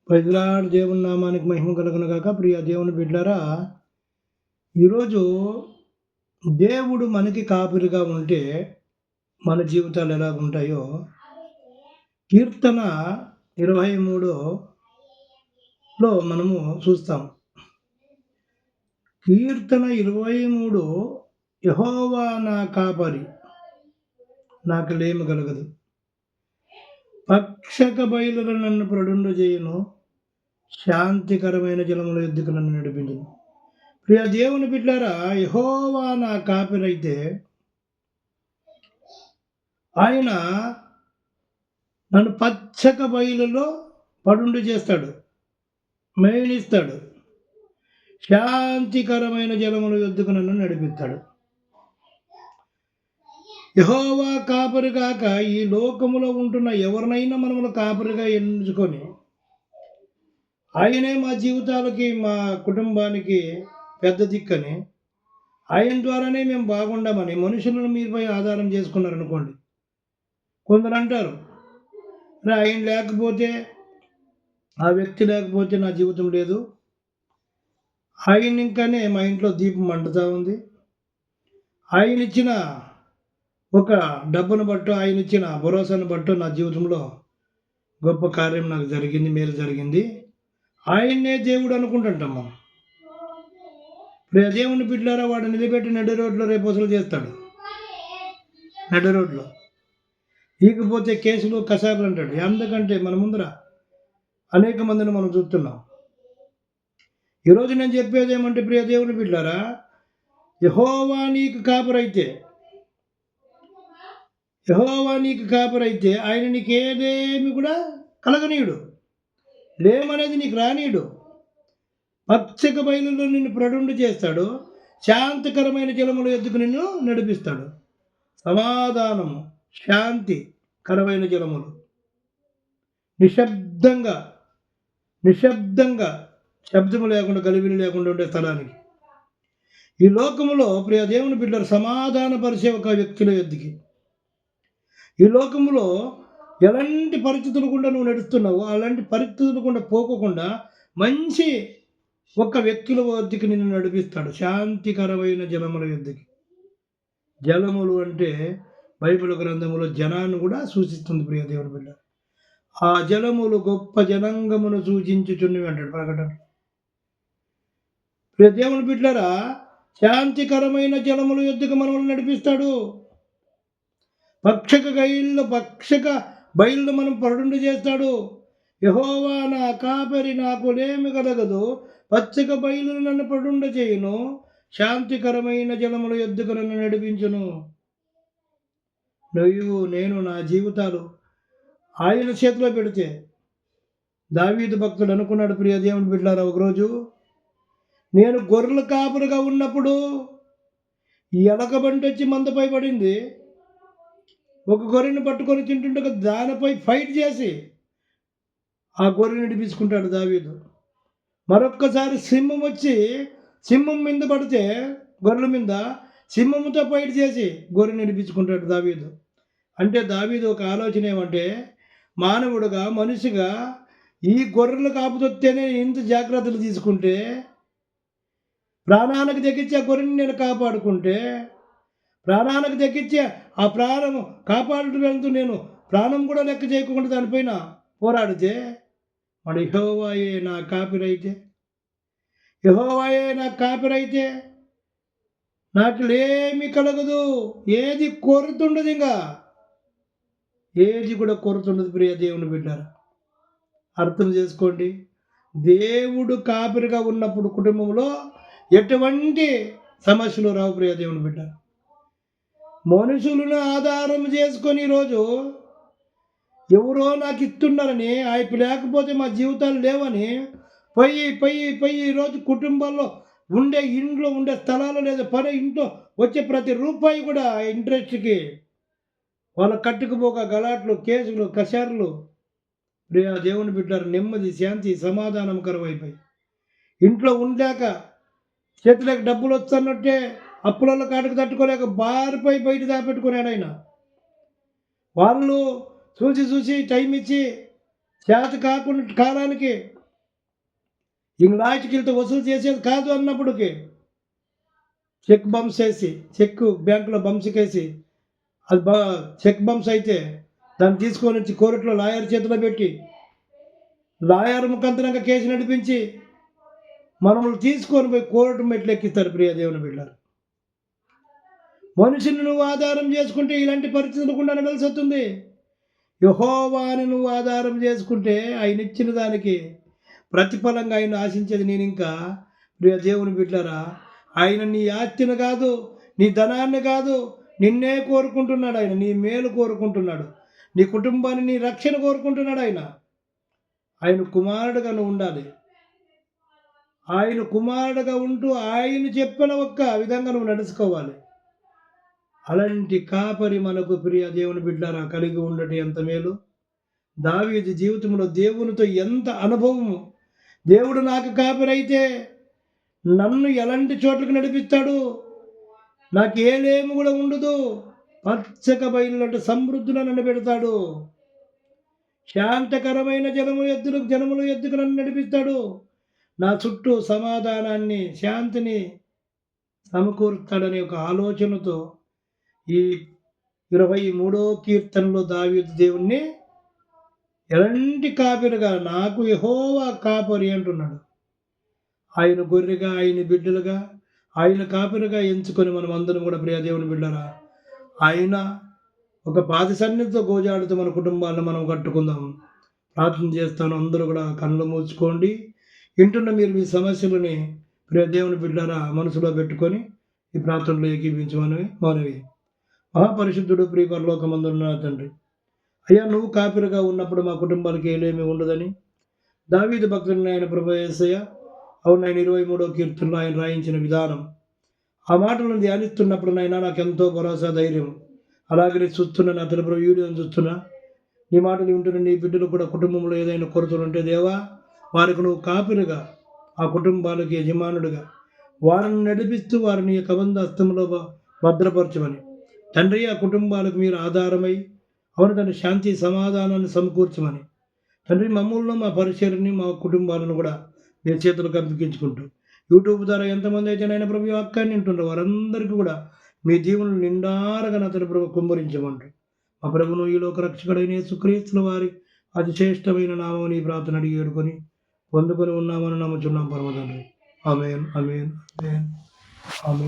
ప్రైజ్లార్డ్ దేవుని నామానికి మహిమ కలుగును గాక. ప్రియ దేవుని బిడ్డలారా, ఈరోజు దేవుడు మనకి కాపరిగా ఉంటే మన జీవితాలు ఎలాగుంటాయో కీర్తన 23లో మనము చూస్తాం. కీర్తన 23, యెహోవా నా కాపరి, నాకు లేమి కలగదు. పక్షక బయలులు నన్ను ప్రొడుండజేయును, శాంతికరమైన జలముల యొద్దకు నన్ను నడిపించును. ప్రియ దేవుని బిడ్డలారా, యెహోవా నా కాపరైతే ఆయన నన్ను పచ్చక బయలులో పడుండు చేస్తాడు, మేనిస్తాడు, శాంతికరమైన జలముల యొద్దకు నన్ను నడిపిస్తాడు. యెహోవా కాపరి కాక ఈ లోకములో ఉంటున్న ఎవరినైనా మనము కాపరిగా ఎంచుకొని ఆయనే మా జీవితాలకి, మా కుటుంబానికి పెద్ద దిక్కని, ఆయన ద్వారానే మేము బాగుండామని మనుషులను మీపై ఆధారం చేసుకున్నారనుకోండి. కొందరు అంటారు, ఆయన లేకపోతే, ఆ వ్యక్తి లేకపోతే నా జీవితం లేదు, ఆయన ఇంకానే మా ఇంట్లో దీపం మండుతూ ఉంది, ఆయన ఇచ్చిన ఒక డబ్బును బట్టో, ఆయన ఇచ్చిన భరోసాను బట్టో నా జీవితంలో గొప్ప కార్యం నాకు జరిగింది, మేలు జరిగింది, ఆయన్నే దేవుడు అనుకుంటుంటాం మనం. ప్రియ దేవుని బిడ్డలారా, వాడు నిలబెట్టి నడి రోడ్లో రేపు వసూలు చేస్తాడు. నడి రోడ్లో ఈకపోతే కేసులు కసార్లు అంటాడు. ఎందుకంటే మన ముందర అనేక మందిని మనం చూస్తున్నాం. ఈరోజు నేను చెప్పేది ఏమంటే, ప్రియ దేవుని బిడ్డలారా, యెహోవా నీకు కాపరైతే, యెహోవా నీకు కాపరైతే ఆయన నీకు ఏదేమి కూడా కలగనీయుడు, లేమనేది నీకు రానీయుడు. పచ్చక బయలులో నిన్ను ప్రడుండు చేస్తాడు, శాంతికరమైన జలముల యొద్దకు నిన్ను నడిపిస్తాడు. సమాధానము, శాంతి కరమైన జలములు, నిశ్శబ్దంగా శబ్దము లేకుండా, గలిబిలి లేకుండా ఉండే స్థలానికి. ఈ లోకములో ప్రియ దేవుని బిడ్డలు సమాధానపరిచే ఒక వ్యక్తుల యొద్దకి, ఈ లోకములో ఎలాంటి పరిస్థితులు గుండా నువ్వు నడుస్తున్నావో అలాంటి పరిస్థితులు గుండా పోకోకుండా మంచి ఒక వ్యక్తుల వద్దకు నిన్ను నడిపిస్తాడు, శాంతికరమైన జలముల యొద్దకి. జలములు అంటే బైబిల్ గ్రంథములో జనాన్ని కూడా సూచిస్తుంది. ప్రియ దేవుని బిడ్డ, ఆ జలములు గొప్ప జనాంగమును సూచించుచున్నవి అంటాడు ప్రకటన. ప్రియ దేవుని బిడ్డలారా, శాంతికరమైన జలముల యొద్దకు మనల్ని నడిపిస్తాడు. పక్షక బయళ్ళు మనం పరుండు చేస్తాడు. యెహోవా నా కాపరి, నాకు లేమి కలగదు. పచ్చక బయలు నన్ను పడుండ చేయును, శాంతికరమైన జలముల యొద్దకు నన్ను నడిపించును. నేను నా జీవితాలు ఆయన చేతిలో పెడితే, దావీదు భక్తుడు అనుకున్నాడు, ప్రియ దేవుని బిడ్డలారా, ఒకరోజు నేను గొర్రెల కాపరిగా ఉన్నప్పుడు ఎలకబంటి వచ్చి మందపై పడింది. ఒక గొర్రెని పట్టుకొని తింటుంటే దానిపై ఫైట్ చేసి ఆ గొర్రెని నడిపించుకుంటాడు దావీదు. మరొక్కసారి సింహం వచ్చి సింహం మీద పడితే, గొర్రెల మీద సింహంతో ఫైట్ చేసి గొర్రెని నడిపించుకుంటాడు దావీదు. అంటే దావీదు ఒక ఆలోచన ఏమంటే, మానవుడుగా, మనిషిగా ఈ గొర్రెలు కాపుతొత్తేనే ఇంత జాగ్రత్తలు తీసుకుంటే, ప్రాణానికి తెగించి ఆ గొర్రెని నేను కాపాడుకుంటే, ప్రాణానికి తెగించి ఆ ప్రాణం కాపాడటం వెళ్తూ నేను ప్రాణం కూడా లెక్క చేయకుండా దానిపైన పోరాడితే, మరి యెహోవాయే నా కాపరైతే నాకు లేమి కలగదు. ఏది కొరతుండదు, ఇంకా ఏది కూడా కొరతుండదు. ప్రియ దేవుని బిడ్డారా, అర్థం చేసుకోండి. దేవుడు కాపరిగా ఉన్నప్పుడు కుటుంబంలో ఎటువంటి సమస్యలు రావు. ప్రియ దేవుని బిడ్డ, మనుషులను ఆధారం చేసుకొని ఈరోజు ఎవరో నాకు ఇస్తున్నారని, ఆయన లేకపోతే మా జీవితాలు లేవని పోయి ఈరోజు కుటుంబాల్లో ఉండే ఇంట్లో ఉండే స్థలాలు లేదా ఇంట్లో వచ్చే ప్రతి రూపాయి కూడా ఇంట్రెస్ట్కి వాళ్ళ కట్టుకుపోక గలాట్లు, కేసులు, కషార్లు. ప్రియ దేవుని బిడ్డారు, నెమ్మది, శాంతి, సమాధానం కరువైపోయి ఇంట్లో ఉండలేక, చేతులకు డబ్బులు వస్తున్నట్టే అప్పులలో కాటుకు తట్టుకోలేక బారిపోయి బయట దాపెట్టుకున్నాడు ఆయన. వాళ్ళు చూసి టైం ఇచ్చి చేత కాకుండా కాలానికి ఇంక లాస్ట్కి వెళ్తే వసూలు చేసేది కాదు అన్నప్పటికి చెక్ బంప్స్ వేసి చెక్ బ్యాంకులో బంప్స్కేసి అది చెక్ బంప్స్ అయితే దాన్ని తీసుకొని వచ్చి కోర్టులో లాయర్ చేతిలో పెట్టి లాయర్ ముఖాంతరంగా కేసు నడిపించి మనల్ని తీసుకొని పోయి కోర్టు మెట్లు ఎక్కిస్తారు. ప్రియ దేవుని బిడ్డలారా, మనిషిని నువ్వు ఆధారం చేసుకుంటే ఇలాంటి పరిస్థితులు కూడా నడవలసి వస్తుంది. యెహోవాని నువ్వు ఆధారం చేసుకుంటే ఆయన ఇచ్చిన దానికి ప్రతిఫలంగా ఆయన ఆశించేది నేను ఇంకా. ప్రియ దేవుని బిడ్డలారా, ఆయన నీ ఆస్తిని కాదు, నీ ధనాన్ని కాదు, నిన్నే కోరుకుంటున్నాడు. ఆయన నీ మేలు కోరుకుంటున్నాడు, నీ కుటుంబాన్ని, నీ రక్షణ కోరుకుంటున్నాడు. ఆయన కుమారుడుగా నువ్వు ఉండాలి. ఆయన కుమారుడుగా ఉంటూ ఆయన చెప్పిన ఒక్క విధంగా నువ్వు నడుచుకోవాలి. అలాంటి కాపరి మనకు ప్రియ దేవుని బిడ్డలారా కలిగి ఉండటం ఎంత మేలు. దావీదు జీవితంలో దేవునితో ఎంత అనుభవము. దేవుడు నాకు కాపరి అయితే నన్ను ఎలాంటి చోట్లకు నడిపిస్తాడు, నాకు ఏలేము కూడా ఉండదు, పచ్చక బయలులంటే సమృద్ధిలో నన్ను పెడతాడు, శాంతకరమైన జనముల ఎద్దుకు నన్ను నడిపిస్తాడు, నా చుట్టూ సమాధానాన్ని, శాంతిని సమకూరుతాడనే ఒక ఆలోచనతో ఈ 23వ కీర్తనలో దావీదు దేవుణ్ణి ఎలాంటి కాపరిగా, నాకు యెహోవా కాపరి అంటున్నాడు. ఆయన గొర్రెగా, ఆయన బిడ్డలుగా, ఆయన కాపరిగా ఎంచుకొని మనం అందరం కూడా ప్రియ దేవుని బిడ్డరా ఆయన ఒక పాది సన్నిధితో గోజాడుతూ మన కుటుంబాలను మనం కట్టుకుందాం. ప్రార్థన చేస్తాను. అందరూ కూడా కళ్ళు మూసుకోండి. వింటున్న మీరు మీ సమస్యలని ప్రియ దేవుని బిడ్డరా మనసులో పెట్టుకొని ఈ ప్రార్థనలో ఏకీభించమని మనవి. మహాపరిశుద్ధుడు ప్రియ పరలోకమందున్న తండ్రి, అయ్యా నువ్వు కాపరిగా ఉన్నప్పుడు మా కుటుంబాలకి ఏలేమీ ఉండదని దావీదు భక్తుడిని ఆయన ప్రభు యేసయ్య అవును ఆయన 23వ కీర్తనలో ఆయన రాయించిన విధానం, ఆ మాటలను ధ్యానిస్తున్నప్పుడు నాయన నాకు ఎంతో భరోసా, ధైర్యం. అలాగే చూస్తున్నా నా తరపున వీడియోని చూస్తున్నా, నీ మాటలు వింటున్న నీ బిడ్డలు కూడా కుటుంబంలో ఏదైనా కొరతలు ఉంటే దేవా వారికి నువ్వు కాపరిగా, ఆ కుటుంబాలకి యజమానుడిగా వారిని నడిపిస్తూ వారిని కబంధ హస్తంలో భద్రపరచమని తండ్రి, ఆ కుటుంబాలకు మీరు ఆధారమై అవును తండ్రి శాంతి సమాధానాన్ని సమకూర్చమని తండ్రి, మమ్మల్ని మా పరిచయాన్ని మా కుటుంబాలను కూడా మీ చేతులకు అప్పగించుకుంటూ యూట్యూబ్ ద్వారా ఎంతమంది అయితే నాయన ప్రభు వాక్యాన్ని వింటుంటారో వారందరికీ కూడా మీ దీవులను నిండారగా నా తన ప్రభు కుమ్మరించమంటారు. మా ప్రభును ఈ లోక రక్షకుడైన యేసుక్రీస్తుల వారి అతి శ్రేష్టమైన నామని ప్రార్థన అడిగి ఏడుకొని పొందుకొని ఉన్నామని నమ్ముచున్నాం పరమ తండ్రి. ఆమేన్, ఆమేన్, ఆమేన్, ఆమేన్.